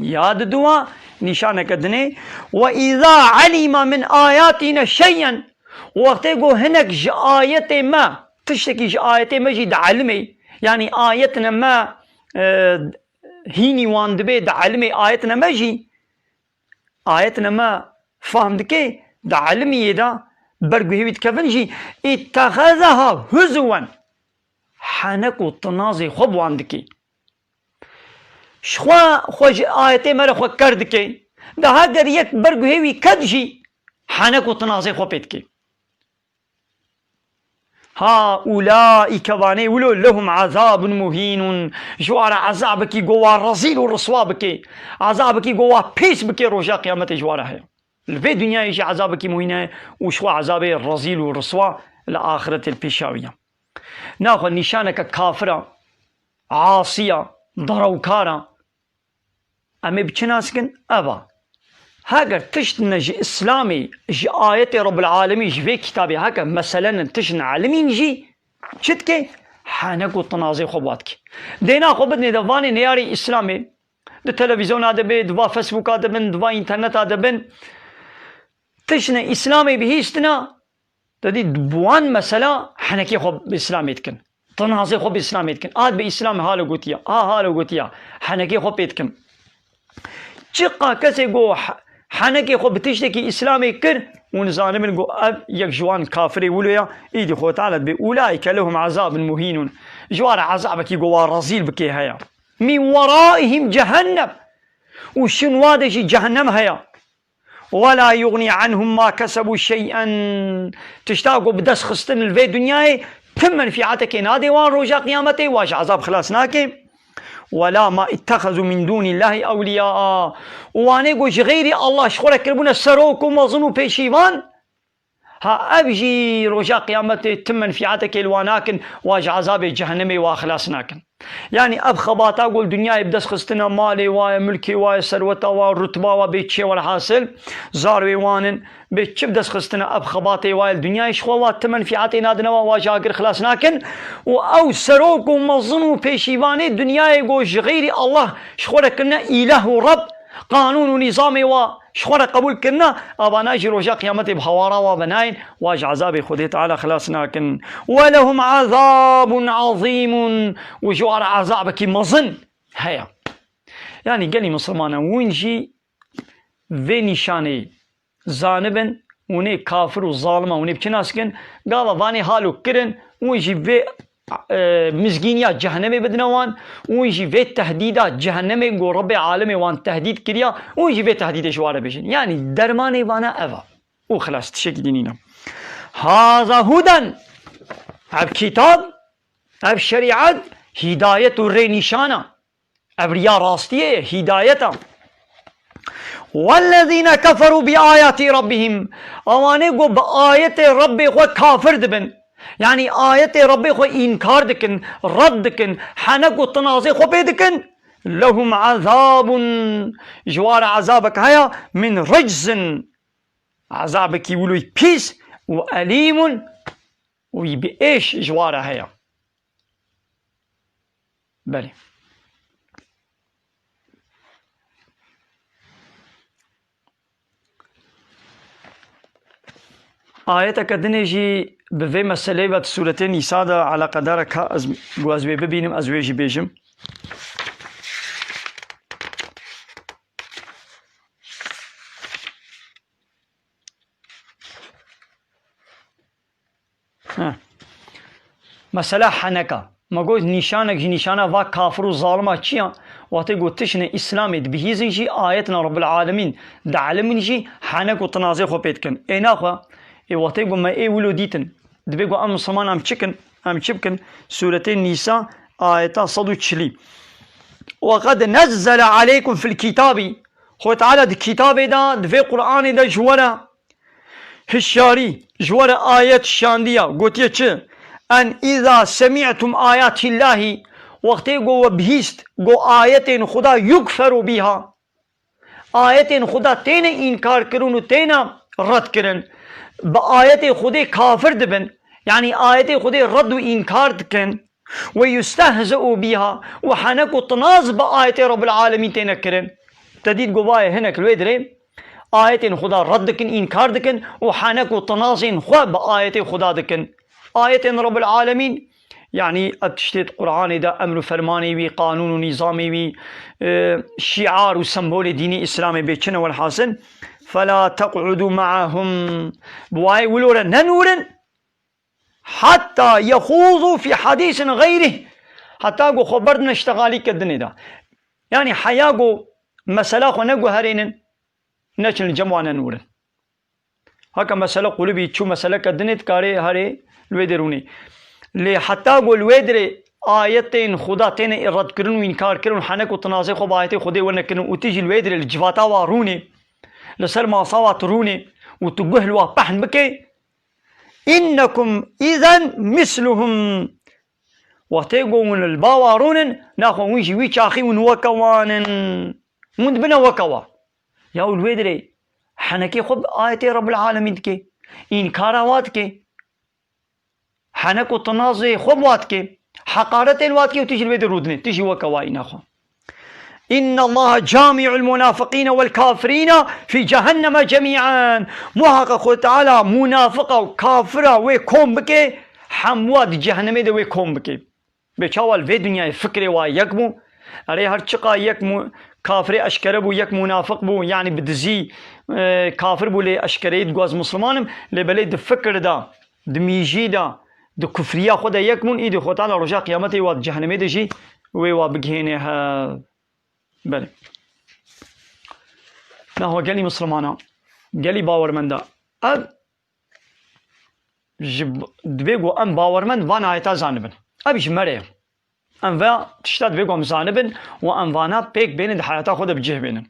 ياد دوا نشانة كدني وإذا علم من آياتنا شيئا وقت يقول هناك آية ما تشتكي آية ما جي دعلمي يعني آيتنا ما هيني وان دبي دعلمي آيتنا ما جي آيتنا ما فهم دكي دعلمي يدا برقو هيويت كفنجي اتخذها هزوا حنك وطنازي خب وان دكي شخوا خوش آيتي مرا خوا كردكي ده هاگر يك برقو هيوي كدجي حنك وطنازي خوا بيتكي هؤلاء كواني ولو لهم عذاب مهين جوار عذابكي قوا رزيل ورسوا بكي عذابكي قوا بيس بكي روجا قيامت جوارها الفي دنيا يجي عذابكي مهينة وشوا عذابي الرزيل والرسوا لآخرة البيشاوية ناخذ نشانك كافرة عاصية ضروكارة أمي بچناسكن أبا هاگر تشن جي إسلامي جي آية رب العالمين جي في كتابي هاگر مثلا تشن عالمين جي شتكي حانكو تنازي خوباتك دينا خوبتني دواني نياري إسلامي دو تلفزيون هذا بي دوا فيسبوك هذا بن دوا انترنت هذا بن تشن إسلامي بهيستنا تدي دبوان مثلا حنكي خوب إسلامي تكن تنازي خوب إسلامي تكن آد بإسلام هالو قوتيا هالو قوتيا حنكي خوب يتكن چقا کسی گو حنکی خو بتشتكي إسلامي كر ونزان من قو أب يك جوان كافري ولويا إيدي خو تعالى بأولئك لهم عذاب مهين جوار عذابك يقوا رزيل بكي هيا من ورائهم جهنم وشنو هذا شي جهنم هيا ولا يغني عنهم ما كسبوا شيئا تشتاقوا بدس خستن الفي دنياي ثم في عتك نادي وان روجا قيامتي واش عذاب خلاصناكي ولا ما اتخذوا من دون الله أولياء واني قوش غيري الله شخورك كربونا سروكم وظنوا بيشيوان ها أبجي رجاء قيامته تمن في عتك الواناكن واج عذاب جهنمي واخلاصناكن يعني أب خباتا قول دنيا يبدس خستنا مالي واي ملكي واي سروتا واي رتبا واي بيتشي والحاصل زاروي وانن بيتشي بدس خستنا أب خباتي واي الدنيا يشخوات تمن في عتي نادنا واجاقر خلاصناكن أو سروكم وظنوا بيشيواني دنيا يقوش غيري الله شخورك كنا إله رب قانون ونظامي وشخورة قبول كنا أبانا يجي رجاء قيامتي بحوارا وبناين واج عذابي خذي تعالى خلاصناكن ولهم عذاب عظيم وجوار عذابك مظن هيا يعني قالي مسلمانا وينجي في نشاني زانبن وني كافر وظالمة وني بچناسكن قال فاني حالو كرن وينجي في مزگینیا جهنمی بدنوان ويجي في تهديدات جهنمي قو رب عالمي وان تهديد كريا ويجي في تهديد شوارع بيشن يعني درماني وانا افا وخلاص تشكي دينينا هذا هدى اب كتاب اب شريعت هداية الري نشانة اب ريا راستية هداية والذين كفروا بآيات ربهم اواني قو بآيات ربي قو كافر دبن يعني آية ربي خو إنكار دكن رد دكن حنك والتنازي خو بيدكن لهم عذاب جوار عذابك هيا من رجز عذابك يقولوا بيس وأليم ويبئيش جوار هيا بلي آية كدنجي بفي مسألة بات سورتين يسادة على قدرك أزوي ببينم أزويجي بيجم مسألة حنكا ما قلت نشانك جي نشانة وا كافر وظالمة چيا واتي قلت تشنه إسلامي بهيزن جي آياتنا رب العالمين دعلمين جي حنك وتنازي خو بيتكن اينا خوا واتي قلت ما اي ولو ديتن دبيقو ام مسلمان ام چبكن سورتين نيسا آياتا صدو چلي وقد نزل عليكم في الكتاب خو تعالى دي كتاب دا دفي قرآن دا جوانا هشاري جوانا آيات شاندية قوتيه چه أن إذا سمعتم آيات الله وقتی گو بهیست گو آیت خدا یکفر بها آیت خدا تین انکار کرن و تین رد کرن با آیت خدا کافر دبن يعني آية خدي رد وإنكار كن ويستهزئ بها وحنك وطناز بآية رب العالمين تنكرن تديد قوايا هناك الويدري آية خدا ردكن إنكار دكن وحانك وطنازين خوا بآية خدا دكن آية رب العالمين يعني أتشتت قرآن دا أمر فرماني بي قانون ونظامي بي شعار وسمبول ديني إسلامي بيتشنا والحسن فلا تقعدوا معهم بواي ولورا ننورا حتى يخوضوا في حديث غيره حتى قو خبرنا اشتغالي كدني دا يعني حياقو مسألة خنقو هرين نشن الجمعنا نورا هكا مسألة قلوبي شو مسألة كدني تكاري هري الويدروني لي حتى قو الويدري آيتين خدا تين إرد كرن وإنكار كرن حنك وتنازع خب آيتين خدا ونكرن وتيجي الويدري الجفاتا واروني لسر ما صوات روني وتقهلوا بحن بكي إنكم إذن مثلهم وتيقون الباوارون ناخو ويجي ويشاخي ونوكوان بنا وكوا يا الويدري حنكي خب آيتي رب العالمين كي إنكاروات كي حنك وتنازع خبوات كي حقارة الوات كي وتيجي الويدري رودني تيجي وكوا ناخو إن الله جامع المنافقين والكافرين في جهنم جميعا محقق خود تعالى منافقة وكافرة ويكون بكي حموات جهنم ده ويكون بكي بچاوال في دنيا فكري ويكمو أري هر چقا يكمو كافر أشكره بو يك منافق بو يعني بدزي كافر بو لي أشكريت قواز مسلمانم لبلي ده فكر ده دميجي ده ده كفرية خود يكمون إيدي خود تعالى رجاء قيامته واد جهنم ده جي ويوابقهينه بله نحو قالي مسلمانا قالي باورمندا اب دبيقو ام باورمند وانا ايتا زانبن ابيش مريم ام فا تشتاد بيقو ام زانبن وام فانا بيك بين الحياة خود بجه بينن